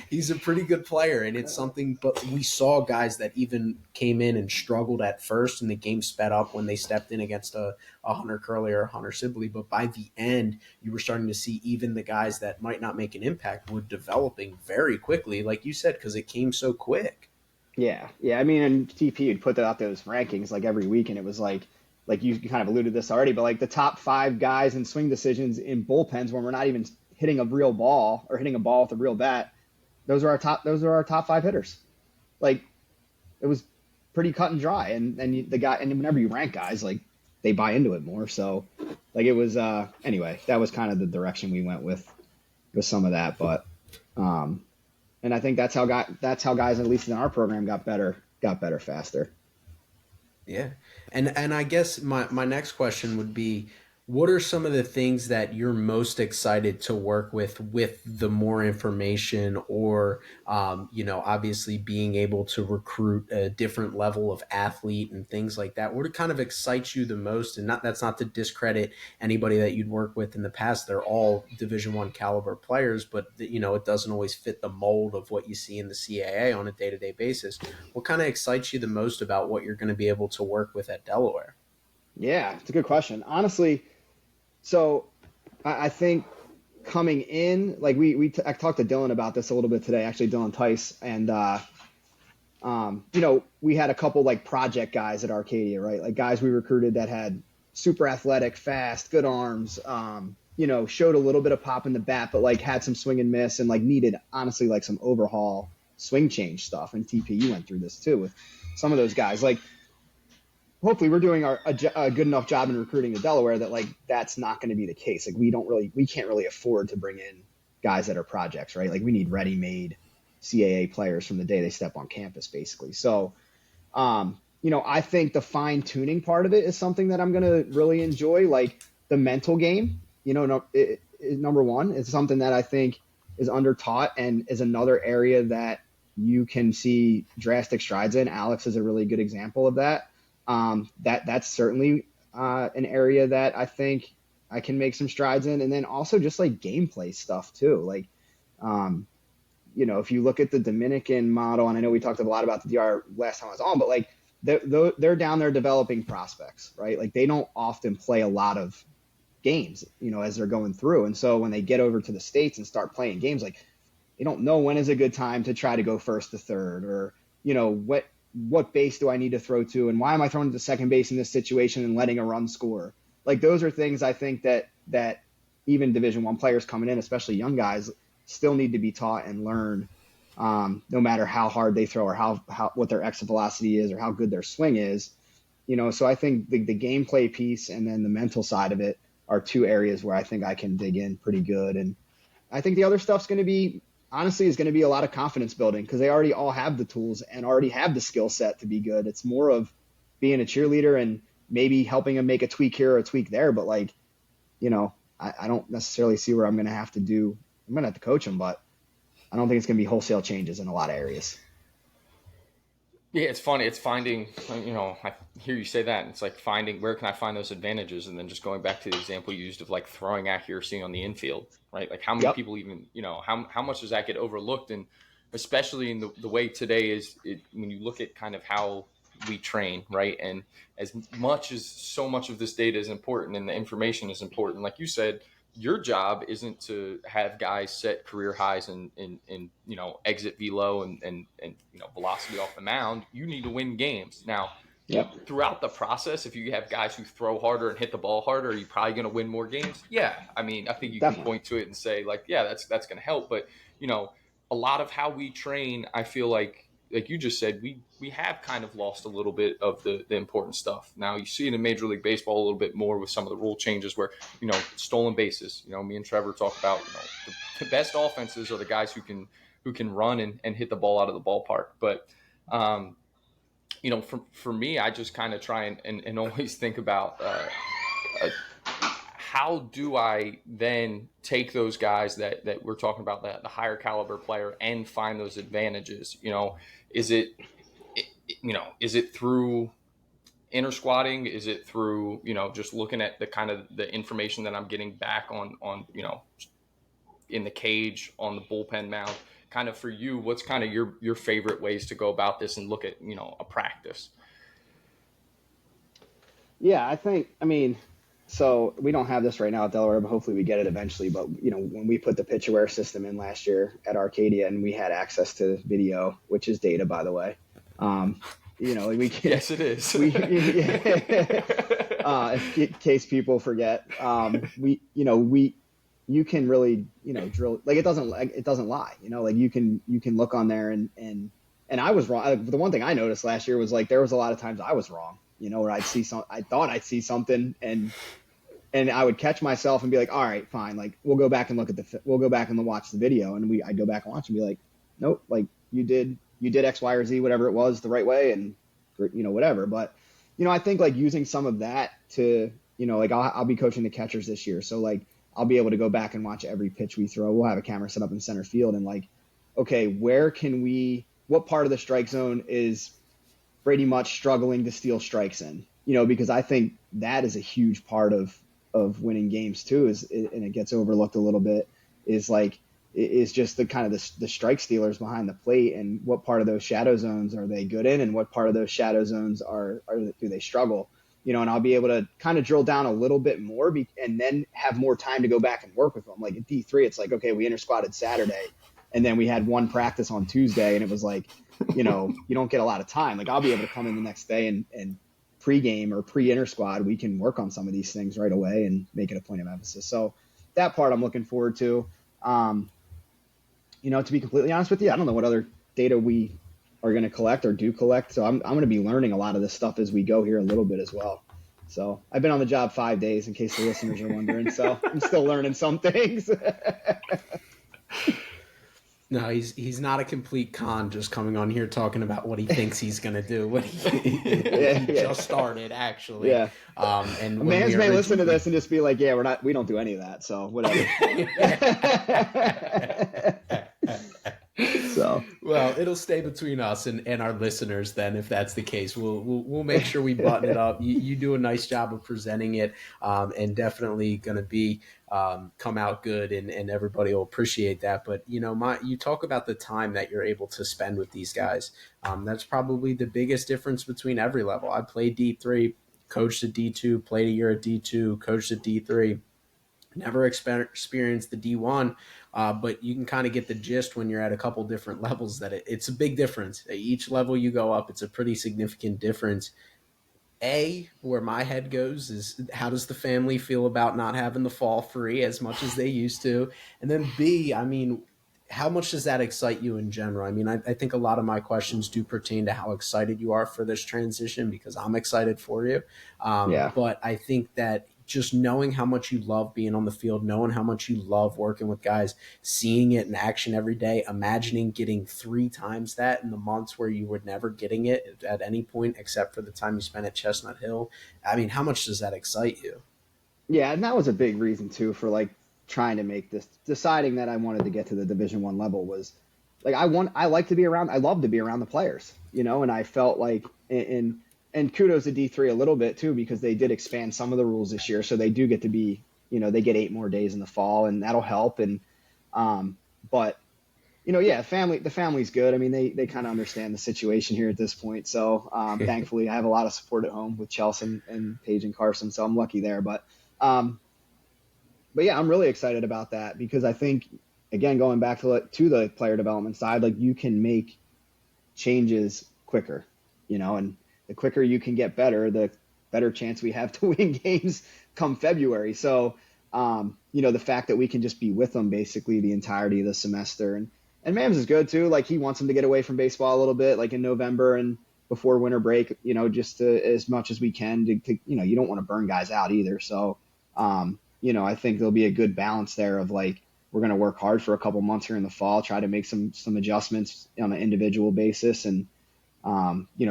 B: he's a pretty good player, and it's something. But we saw guys that even came in and struggled at first, and the game sped up when they stepped in against a Hunter Curley or Hunter Sibley. But by the end, you were starting to see even the guys that might not make an impact were developing very quickly, like you said, because it came so quick.
C: Yeah. Yeah. I mean, and TP would put out those rankings like every week, and it was like you kind of alluded to this already, but like the top 5 guys in swing decisions in bullpens when we're not even hitting a real ball or hitting a ball with a real bat, those are our top 5 hitters. Like it was pretty cut and dry, and whenever you rank guys, like they buy into it more. So like it was anyway, that was kind of the direction we went with some of that, but and I think that's how guys, at least in our program, got better faster.
B: Yeah. And I guess my next question would be, what are some of the things that you're most excited to work with the more information, or, obviously being able to recruit a different level of athlete and things like that? What kind of excites you the most? And that's not to discredit anybody that you'd worked with in the past. They're all Division I caliber players, but it doesn't always fit the mold of what you see in the CAA on a day-to-day basis. What kind of excites you the most about what you're going to be able to work with at Delaware?
C: Yeah, it's a good question. Honestly, so I think coming in, like I talked to Dylan about this a little bit today, actually Dylan Tice, and we had a couple like project guys at Arcadia, right? Like guys we recruited that had super athletic, fast, good arms, showed a little bit of pop in the bat, but like had some swing and miss and like needed honestly like some overhaul swing change stuff. And TPU went through this too with some of those guys. Like hopefully we're doing a good enough job in recruiting to Delaware that like that's not going to be the case. Like we can't really afford to bring in guys that are projects, right? Like we need ready-made CAA players from the day they step on campus, basically. So, I think the fine-tuning part of it is something that I'm going to really enjoy. Like the mental game, number one, is something that I think is under-taught and is another area that you can see drastic strides in. Alex is a really good example of that. That's certainly an area that I think I can make some strides in. And then also just like gameplay stuff too. Like, if you look at the Dominican model, and I know we talked a lot about the DR last time I was on, but like they're down there developing prospects, right? Like they don't often play a lot of games, as they're going through. And so when they get over to the States and start playing games, like they don't know when is a good time to try to go first to third, or, what base do I need to throw to, and why am I throwing to second base in this situation and letting a run score? Like those are things I think that even Division I players coming in, especially young guys, still need to be taught and learn, no matter how hard they throw or how what their exit velocity is or how good their swing is. So I think the gameplay piece and then the mental side of it are 2 areas where I think I can dig in pretty good. And I think the other stuff's going to be, honestly, is going to be a lot of confidence building because they already all have the tools and already have the skill set to be good. It's more of being a cheerleader and maybe helping them make a tweak here or a tweak there. But like, I don't necessarily see where I'm going to have to coach them, but I don't think it's going to be wholesale changes in a lot of areas.
D: Yeah, it's funny. It's finding, I hear you say that, and it's like finding where can I find those advantages, and then just going back to the example you used of like throwing accuracy on the infield, right? Like how many people even, how much does that get overlooked? And especially in the way today is when you look at kind of how we train, right? And as much as so much of this data is important and the information is important, like you said, your job isn't to have guys set career highs in exit velo and velocity off the mound. You need to win games. Now, throughout the process, if you have guys who throw harder and hit the ball harder, are you probably going to win more games? Yeah. I mean, I think you can point to it and say like, yeah, that's going to help. But, a lot of how we train, I feel like you just said, we have kind of lost a little bit of the important stuff. Now you see it in Major League Baseball a little bit more with some of the rule changes where, stolen bases, me and Trevor talk about, the best offenses are the guys who can run and hit the ball out of the ballpark. But, for me, I just kind of try and always think about how do I then take those guys that we're talking about, that the higher caliber player, and find those advantages? Is it, is it through inner squatting? Is it through, just looking at the kind of the information that I'm getting back on, in the cage, on the bullpen mound? Kind of for you, what's kind of your favorite ways to go about this and look at, a practice?
C: Yeah, so we don't have this right now at Delaware, but hopefully we get it eventually. But, when we put the pitch aware system in last year at Arcadia, and we had access to video, which is data, by the way. We can,
D: yes, it is.
C: In case people forget, you can really, drill, like it doesn't lie, like you can look on there and I was wrong. The one thing I noticed last year was like, there was a lot of times I was wrong, where I thought I'd see something and I would catch myself and be like, all right, fine. Like we'll go back and we'll go back and watch the video. And I'd go back and watch and be like, nope, like you did X, Y, or Z, whatever it was, the right way. And, whatever. But, I think like using some of that to, like I'll be coaching the catchers this year. So like, I'll be able to go back and watch every pitch we throw. We'll have a camera set up in center field and like, okay, what part of the strike zone is Brady Much struggling to steal strikes in, because I think that is a huge part of winning games too, and it gets overlooked a little bit, is just the kind of the strike stealers behind the plate, and what part of those shadow zones are they good in, and what part of those shadow zones do they struggle, and I'll be able to kind of drill down a little bit more and then have more time to go back and work with them. Like at D3, it's like, okay, we inter squatted Saturday and then we had one practice on Tuesday, and it was like, you don't get a lot of time. Like I'll be able to come in the next day and pre-game or pre-inter squad, we can work on some of these things right away and make it a point of emphasis. So that part I'm looking forward to. To be completely honest with you, I don't know what other data we are going to collect or do collect. So I'm going to be learning a lot of this stuff as we go here a little bit as well. So I've been on the job 5 days in case the listeners are wondering. So I'm still learning some things.
B: No, he's not a complete con just coming on here talking about what he thinks he's going to do. What he just started, actually.
C: Yeah.
B: And
C: Mans may listen to this and just be like, yeah, we don't do any of that. So whatever. So
B: well, it'll stay between us and our listeners then, if that's the case. We'll make sure we button it up. You do a nice job of presenting it, and definitely going to be come out good, and everybody will appreciate that. But you talk about the time that you're able to spend with these guys. That's probably the biggest difference between every level. I played D3, coached at D2, played a year at D2, coached at D3. Never experienced the D1, but you can kind of get the gist when you're at a couple different levels that it's a big difference. Each level you go up, it's a pretty significant difference. Where my head goes is, how does the family feel about not having the fall free as much as they used to? And then B, I mean, how much does that excite you in general? I mean, I think a lot of my questions do pertain to how excited you are for this transition, because I'm excited for you. But I think that just knowing how much you love being on the field, knowing how much you love working with guys, seeing it in action every day, imagining getting 3 times that in the months where you were never getting it at any point except for the time you spent at Chestnut Hill. I mean, how much does that excite you?
C: Yeah, and that was a big reason too for like trying to make this, deciding that I wanted to get to the Division I level, was like I love to be around the players, and I felt like and kudos to D3 a little bit too, because they did expand some of the rules this year. So they do get to be, they get 8 more days in the fall, and that'll help. And, but the family's good. I mean, they kind of understand the situation here at this point. So, thankfully I have a lot of support at home with Chelsea and Paige and Carson. So I'm lucky there, but yeah, I'm really excited about that, because I think, again, going back to the player development side, like you can make changes quicker, and the quicker you can get better, the better chance we have to win games come February. So, the fact that we can just be with them basically the entirety of the semester. And Mams is good too. Like he wants them to get away from baseball a little bit, like in November and before winter break, just as much as we can to you don't want to burn guys out either. So, I think there'll be a good balance there of like, we're going to work hard for a couple months here in the fall, try to make some adjustments on an individual basis, and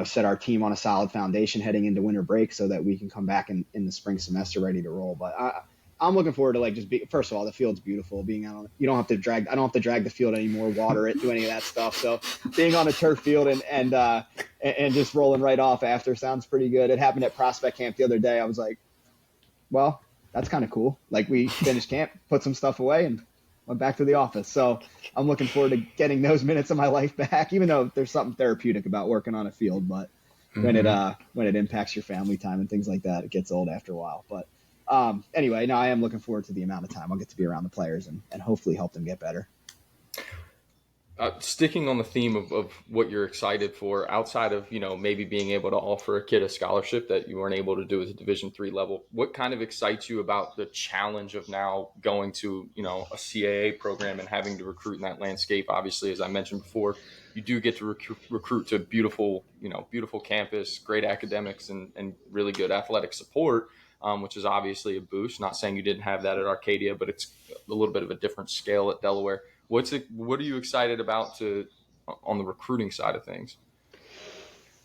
C: set our team on a solid foundation heading into winter break so that we can come back in the spring semester ready to roll. But I'm looking forward to like first of all, the field's beautiful. Being out on, I don't have to drag the field anymore, water it, do any of that stuff. So being on a turf field and just rolling right off after sounds pretty good. It happened at prospect camp the other day. I was like, well, that's kind of cool. Like we finished camp, put some stuff away, and went back to the office. So I'm looking forward to getting those minutes of my life back, even though there's something therapeutic about working on a field. But when it impacts your family time and things like that, it gets old after a while. But anyway, no, I am looking forward to the amount of time I'll get to be around the players and hopefully help them get better.
D: Sticking on the theme of what you're excited for, outside of, maybe being able to offer a kid a scholarship that you weren't able to do at the Division III level, what kind of excites you about the challenge of now going to, a CAA program and having to recruit in that landscape? Obviously, as I mentioned before, you do get to recruit to beautiful campus, great academics, and really good athletic support, which is obviously a boost. Not saying you didn't have that at Arcadia, but it's a little bit of a different scale at Delaware. What are you excited about on the recruiting side of things?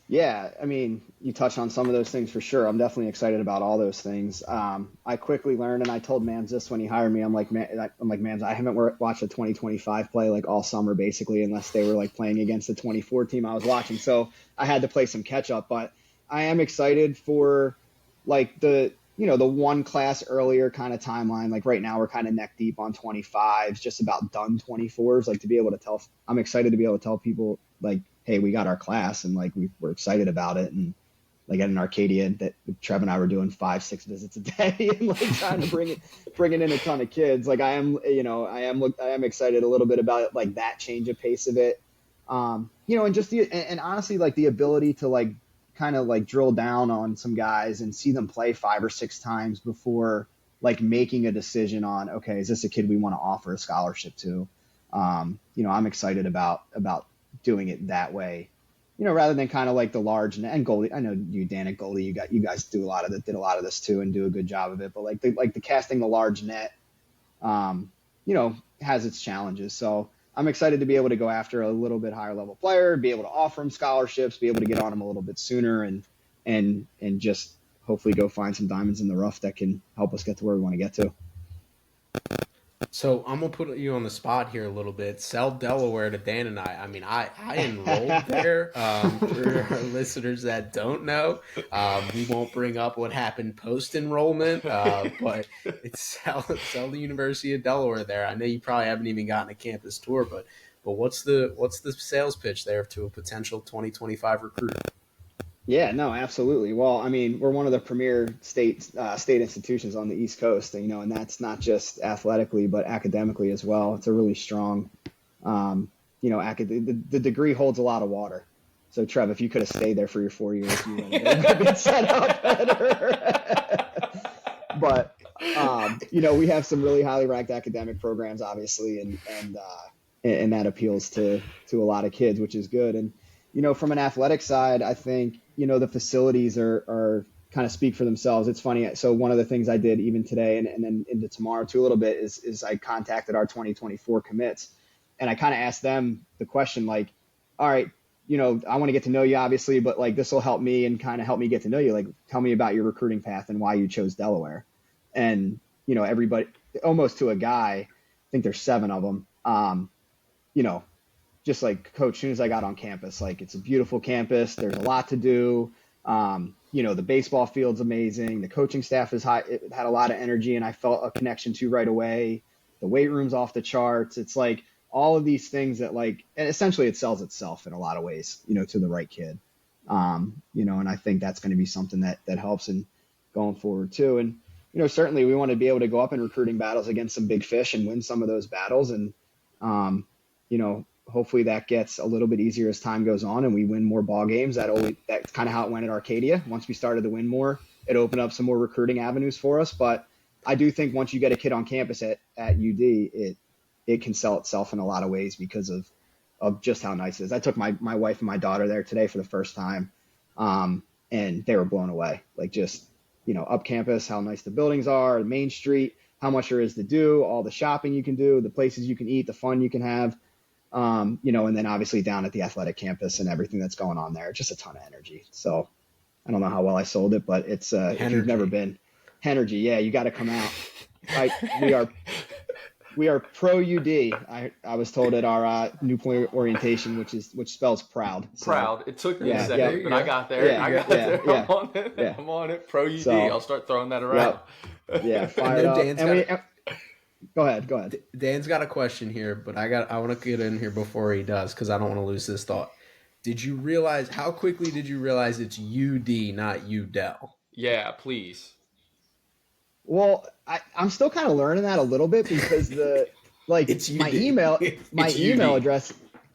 C: Yeah, I mean, you touched on some of those things for sure. I'm definitely excited about all those things. I quickly learned, and I told Mams this when he hired me. I'm like, Mams, I haven't watched a 2025 play like all summer basically, unless they were like playing against the 24 team I was watching. So I had to play some catch up. But I am excited for like the one class earlier kind of timeline. Like right now we're kind of neck deep on 25s, just about done 24s. Like to be able to tell, I'm excited to be able to tell people like, hey, we got our class and like we're excited about it. And like at an Arcadia that Trev and I were doing 5-6 visits a day and like trying to bringing in a ton of kids. Like I am excited a little bit about it, like that change of pace of it. And just and honestly, like the ability to like kind of like drill down on some guys and see them play 5 or 6 times before like making a decision on, okay, is this a kid we want to offer a scholarship to? I'm excited about doing it that way, rather than kind of like the large net and goalie. I know you, Dan, at goalie, you guys did a lot of this too and do a good job of it, but like the casting the large net, has its challenges. So I'm excited to be able to go after a little bit higher level player, be able to offer him scholarships, be able to get on him a little bit sooner and just hopefully go find some diamonds in the rough that can help us get to where we want to get to.
B: So I'm going to put you on the spot here a little bit. Sell Delaware to Dan and I. I mean, I enrolled there. For our listeners that don't know, we won't bring up what happened post-enrollment, but it's sell the University of Delaware there. I know you probably haven't even gotten a campus tour, but what's the sales pitch there to a potential 2025 recruit?
C: Yeah, no, absolutely. Well, I mean, we're one of the premier state institutions on the East Coast, and that's not just athletically, but academically as well. It's a really strong, the degree holds a lot of water. So, Trev, if you could have stayed there for your 4 years, you would have been set up better. But, we have some really highly ranked academic programs, obviously, and that appeals to a lot of kids, which is good. And, from an athletic side, I think, the facilities are kind of speak for themselves. It's funny. So one of the things I did even today and then into tomorrow too a little bit is I contacted our 2024 commits and I kind of asked them the question like, all right, I want to get to know you obviously, but like this will help me and kind of help me get to know you. Like tell me about your recruiting path and why you chose Delaware. And, everybody almost to a guy, I think there's 7 of them, just like, Coach, as soon as I got on campus, like it's a beautiful campus. There's a lot to do. The baseball field's amazing. The coaching staff is high. It had a lot of energy and I felt a connection to right away. The weight room's off the charts. It's like all of these things that like, and essentially it sells itself in a lot of ways, to the right kid. And I think that's going to be something that helps in going forward too. And, certainly we want to be able to go up in recruiting battles against some big fish and win some of those battles. And, hopefully that gets a little bit easier as time goes on and we win more ball games. That's kind of how it went at Arcadia. Once we started to win more, it opened up some more recruiting avenues for us. But I do think once you get a kid on campus at UD, it can sell itself in a lot of ways because of just how nice it is. I took my wife and my daughter there today for the first time, and they were blown away. Like just, up campus, how nice the buildings are, Main Street, how much there is to do, all the shopping you can do, the places you can eat, the fun you can have. And then obviously down at the athletic campus and everything that's going on there, just a ton of energy. So I don't know how well I sold it, but it's, if you've never been energy, yeah, you got to come out. we are pro UD. I was told at our new player orientation, which spells proud. So,
D: Proud. It took me a
C: yeah,
D: second, but I got there.
C: Yeah,
D: I got
C: yeah,
D: there.
C: yeah,
D: I'm on it.
C: yeah.
D: I'm on it. Pro UD.
C: So,
D: I'll start throwing that around.
C: Yeah, fired up. Go ahead.
B: Dan's got a question here, but I want to get in here before he does because I don't want to lose this thought. How quickly did you realize it's UD, not UDEL?
D: Yeah, please.
C: Well, I'm still kind of learning that a little bit because my email address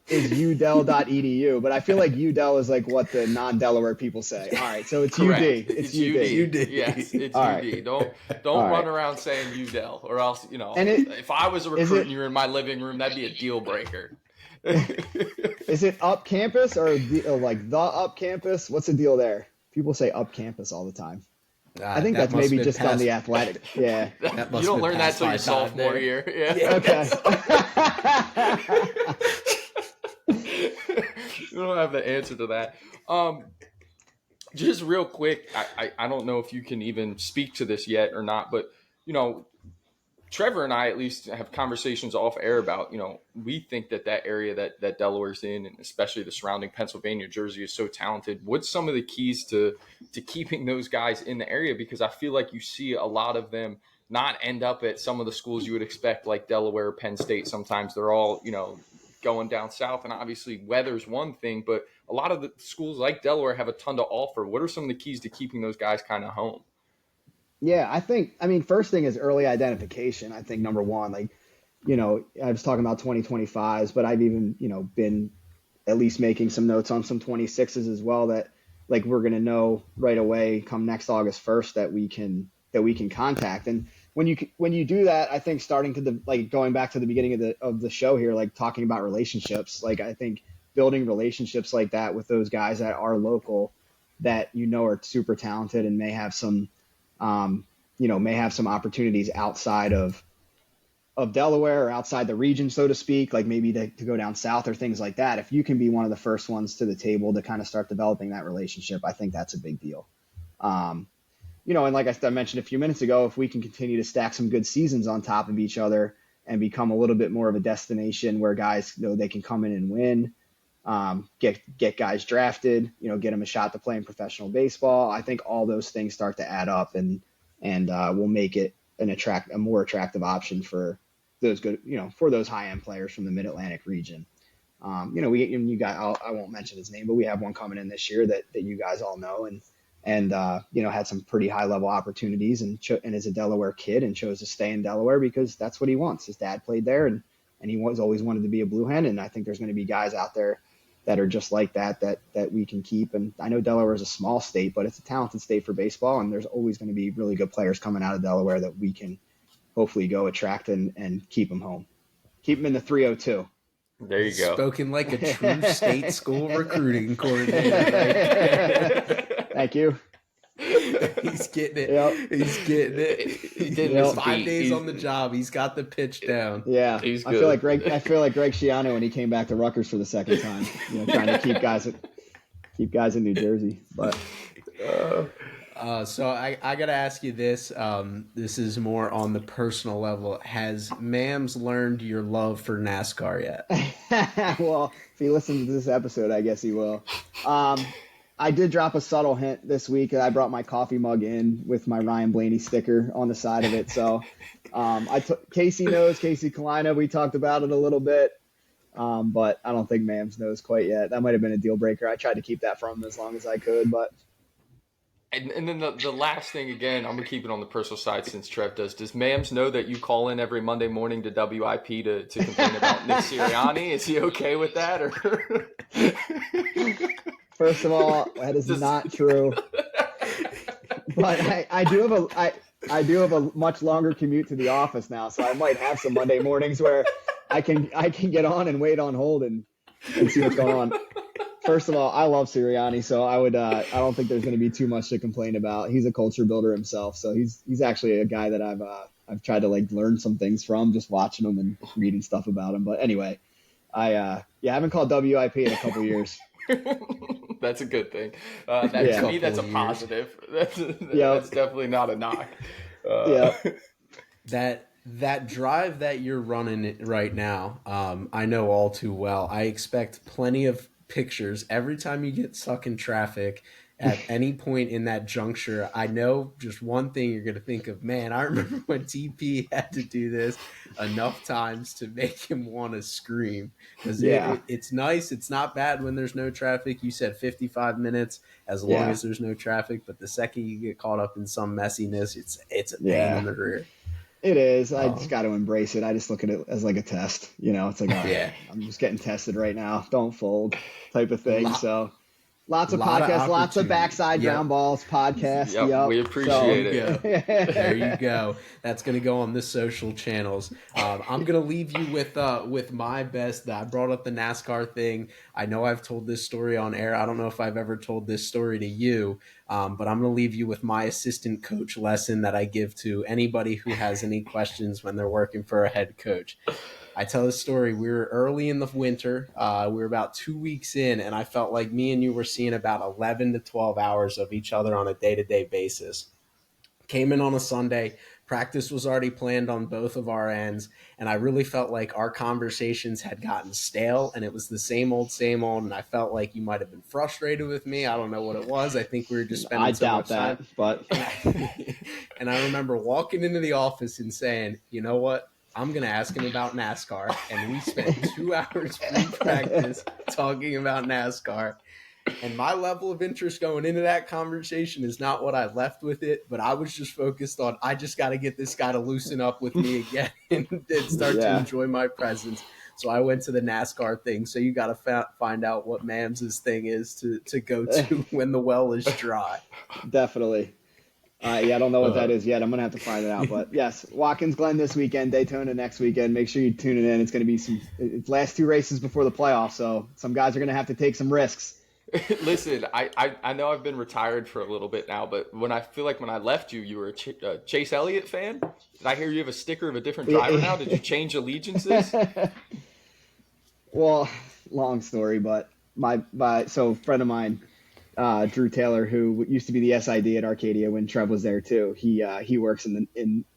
C: is udel.edu, but I feel like UDEL is like what the non-Delaware people say. All right, so it's
D: Correct.
C: UD. It's UD.
D: Yes, it's
C: All
D: UD.
C: right.
D: Don't run around saying UDEL, or else if I was a recruit and you were in my living room, that'd be a deal breaker.
C: Is it up campus or like the up campus? What's the deal there? People say up campus all the time. I think that's maybe just on the athletic. Yeah.
D: You don't learn that till your sophomore year. Yeah.
C: Okay.
D: You don't have the answer to that. Just real quick, I don't know if you can even speak to this yet or not, but Trevor and I at least have conversations off air about, we think that area that Delaware's in, and especially the surrounding Pennsylvania, Jersey, is so talented. What's some of the keys to keeping those guys in the area? Because I feel like you see a lot of them not end up at some of the schools you would expect, like Delaware, Penn State. Sometimes they're all, going down south, and obviously weather's one thing, but a lot of the schools like Delaware have a ton to offer. What are some of the keys to keeping those guys kind of home?
C: Yeah, first thing is early identification. I think number one, I was talking about 2025s, but I've even, been at least making some notes on some 26s as well that we're going to know right away come next August 1st that we can contact. And when you do that, I think starting to going back to the beginning of the show here, talking about relationships, I think building relationships like that with those guys that are local that, are super talented and may have some opportunities outside of Delaware or outside the region, so to speak, maybe to go down south or things like that. If you can be one of the first ones to the table to kind of start developing that relationship, I think that's a big deal. And like I mentioned a few minutes ago, if we can continue to stack some good seasons on top of each other and become a little bit more of a destination where guys they can come in and win, get guys drafted, get them a shot to play in professional baseball. I think all those things start to add up and will make it a more attractive option for those good, for those high end players from the Mid-Atlantic region. I won't mention his name, but we have one coming in this year that you guys all know and had some pretty high level opportunities and is a Delaware kid and chose to stay in Delaware because that's what he wants. His dad played there and he always wanted to be a Blue Hen. And I think there's going to be guys out there that are just like that we can keep. And I know Delaware is a small state, but it's a talented state for baseball. And there's always going to be really good players coming out of Delaware that we can hopefully go attract and keep them home. Keep them in the 302.
D: There you go.
B: Spoken like a true state school recruiting coordinator.
C: Thank you.
B: He's getting it. Yep. He's getting it. He did 5 days on the job. He's got the pitch down.
C: Yeah, I feel like Greg Schiano when he came back to Rutgers for the second time. Trying to keep guys in New Jersey. But
B: so I got to ask you this. This is more on the personal level. Has Mams learned your love for NASCAR yet?
C: Well, if he listens to this episode, I guess he will. I did drop a subtle hint this week. I brought my coffee mug in with my Ryan Blaney sticker on the side of it. So Casey knows, Casey Kalina. We talked about it a little bit, but I don't think Mams knows quite yet. That might have been a deal breaker. I tried to keep that from him as long as I could. But
D: And then the last thing, again, I'm going to keep it on the personal side since Trev does. Does Mams know that you call in every Monday morning to WIP to complain about Nick Sirianni? Is he okay with that? Or
C: First of all, that is not true. But I do have a much longer commute to the office now, so I might have some Monday mornings where I can get on and wait on hold and see what's going on. First of all, I love Sirianni, so I don't think there's going to be too much to complain about. He's a culture builder himself, so he's actually a guy that I've tried to learn some things from, just watching him and reading stuff about him. But anyway, I haven't called WIP in a couple years.
D: That's a good thing. To me, that's a positive. That's definitely not a knock.
B: That drive that you're running right now, I know all too well. I expect plenty of pictures every time you get stuck in traffic at any point in that juncture. I know just one thing you're going to think of, man, I remember when TP had to do this enough times to make him want to scream. Because it's nice. It's not bad when there's no traffic. You said 55 minutes as long as there's no traffic. But the second you get caught up in some messiness, it's a pain in the rear.
C: It is. I just got to embrace it. I just look at it as like a test. It's like, I'm just getting tested right now. Don't fold type of thing. So lots of podcasts, lots of Backside Groundballs podcasts.
D: Yep. We appreciate it.
B: There you go. That's going to go on the social channels. I'm going to leave you with my best. I brought up the NASCAR thing. I know I've told this story on air. I don't know if I've ever told this story to you, but I'm going to leave you with my assistant coach lesson that I give to anybody who has any questions when they're working for a head coach. I tell this story. We were early in the winter. We were about 2 weeks in, and I felt like me and you were seeing about 11 to 12 hours of each other on a day-to-day basis. Came in on a Sunday. Practice was already planned on both of our ends, and I really felt like our conversations had gotten stale, and it was the same old, and I felt like you might have been frustrated with me. I don't know what it was. I think we were just spending so much time.
C: But
B: and I remember walking into the office and saying, you know what? I'm going to ask him about NASCAR. And we spent 2 hours pre-practice talking about NASCAR. And my level of interest going into that conversation is not what I left with it, but I was just focused on, I just got to get this guy to loosen up with me again and start to enjoy my presence. So I went to the NASCAR thing. So you got to find out what Mams's thing is to go to when the well is dry.
C: Definitely. I don't know what that is yet. I'm going to have to find it out. But yes, Watkins Glen this weekend, Daytona next weekend. Make sure you tune it in. It's going to be it's last 2 races before the playoffs. So some guys are going to have to take some risks.
D: Listen, I know I've been retired for a little bit now, but when I left you, you were a Chase Elliott fan. Did I hear you have a sticker of a different driver now? Did you change allegiances?
C: Well, long story, but so a friend of mine, Drew Taylor, who used to be the SID at Arcadia when Trev was there too. He works in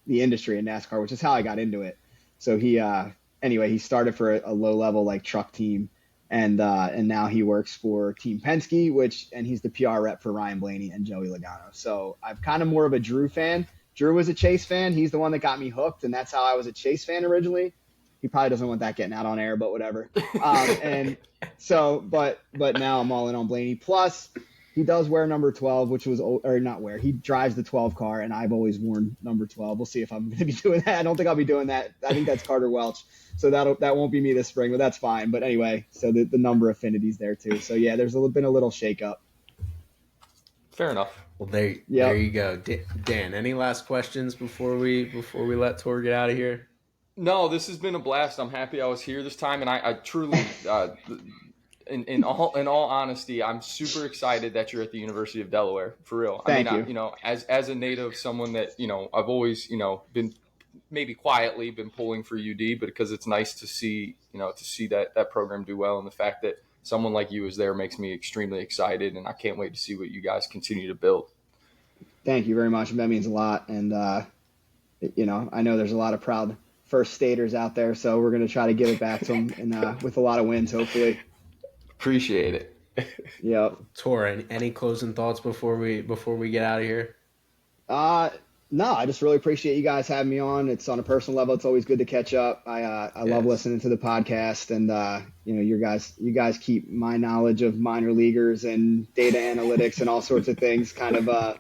C: the industry in NASCAR, which is how I got into it. So he started for a low level like truck team, and now he works for Team Penske, and he's the PR rep for Ryan Blaney and Joey Logano. So I'm kind of more of a Drew fan. Drew was a Chase fan. He's the one that got me hooked, and that's how I was a Chase fan originally. He probably doesn't want that getting out on air, but whatever. And so, but now I'm all in on Blaney. Plus, he does wear number 12, he drives the 12 car, and I've always worn number 12. We'll see if I'm going to be doing that. I don't think I'll be doing that. I think that's Carter Welch. So that won't be me this spring, but that's fine. But anyway, so the number affinities there too. So yeah, there's been a little shakeup.
D: Fair enough.
B: Well, there you go. Dan, any last questions before we let Tor get out of here?
D: No, this has been a blast. I'm happy I was here this time, and I truly, in all honesty, I'm super excited that you're at the University of Delaware, for real.
C: Thank you.
D: As a native, someone that I've always been maybe quietly been pulling for UD, but because it's nice to see that program do well, and the fact that someone like you is there makes me extremely excited, and I can't wait to see what you guys continue to build.
C: Thank you very much. That means a lot, and I know there's a lot of proud first staters out there, so we're going to try to give it back to them and with a lot of wins, hopefully.
D: Appreciate it.
C: Yep.
B: Tor, any closing thoughts before we get out of here?
C: No, I just really appreciate you guys having me on. It's on a personal level. It's always good to catch up. I love listening to the podcast, and you guys keep my knowledge of minor leaguers and data analytics and all sorts of things kind of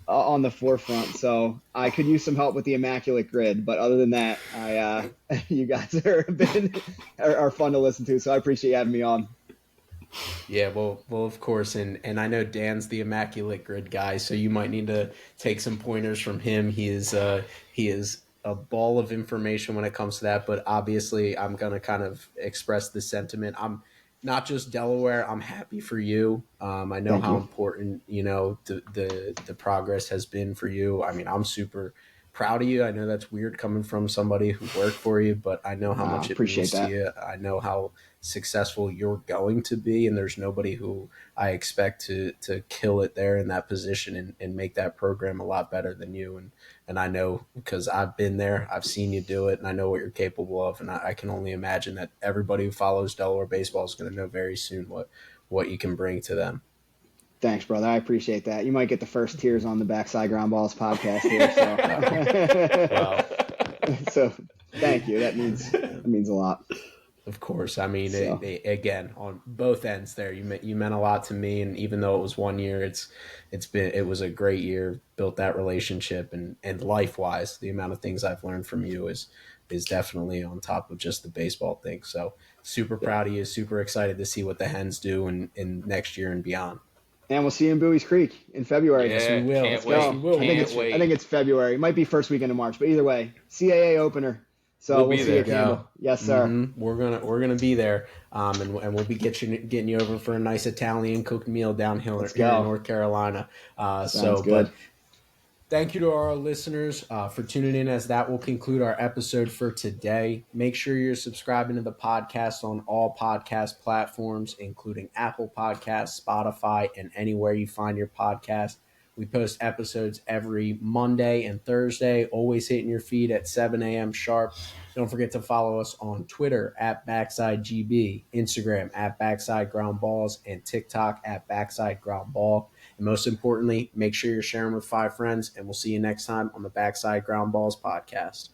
C: on the forefront. So I could use some help with the immaculate grid, but other than that, you guys are fun to listen to. So I appreciate you having me on.
B: Yeah, well, of course, and I know Dan's the immaculate grid guy, so you might need to take some pointers from him. He is a ball of information when it comes to that, but obviously I'm going to kind of express the sentiment. I'm not just Delaware. I'm happy for you. I know how important, the progress has been for you. I mean, I'm super proud of you. I know that's weird coming from somebody who worked for you, but I know how much it means to you. I know how successful you're going to be. And there's nobody who I expect to kill it there in that position and make that program a lot better than you. And I know because I've been there, I've seen you do it, and I know what you're capable of. And I can only imagine that everybody who follows Delaware baseball is going to know very soon what you can bring to them.
C: Thanks, brother. I appreciate that. You might get the first tears on the Backside Groundballs podcast here. So, so thank you. That means a lot.
B: Of course. I mean, again, on both ends there, you meant a lot to me. And even though it was 1 year, it was a great year, built that relationship, and life-wise, the amount of things I've learned from you is definitely on top of just the baseball thing. So super proud of you, super excited to see what the Hens do in next year and beyond.
C: And we'll see you in Bowie's Creek in February.
D: Yeah,
B: Yes, we will.
D: can't wait.
C: I think it's February. It might be first weekend of March, but either way, CAA opener. So we'll see you, Campbell. Yes, sir.
B: Mm-hmm. We're gonna be there, and we'll be getting you over for a nice Italian cooked meal downhill here in North Carolina.
C: Sounds good.
B: But thank you to our listeners for tuning in, as that will conclude our episode for today. Make sure you're subscribing to the podcast on all podcast platforms, including Apple Podcasts, Spotify, and anywhere you find your podcast. We post episodes every Monday and Thursday, always hitting your feed at 7 a.m. sharp. Don't forget to follow us on Twitter at BacksideGB, Instagram at Backside Groundballs, and TikTok at Backside Groundball. And most importantly, make sure you're sharing with 5 friends, and we'll see you next time on the Backside Groundballs podcast.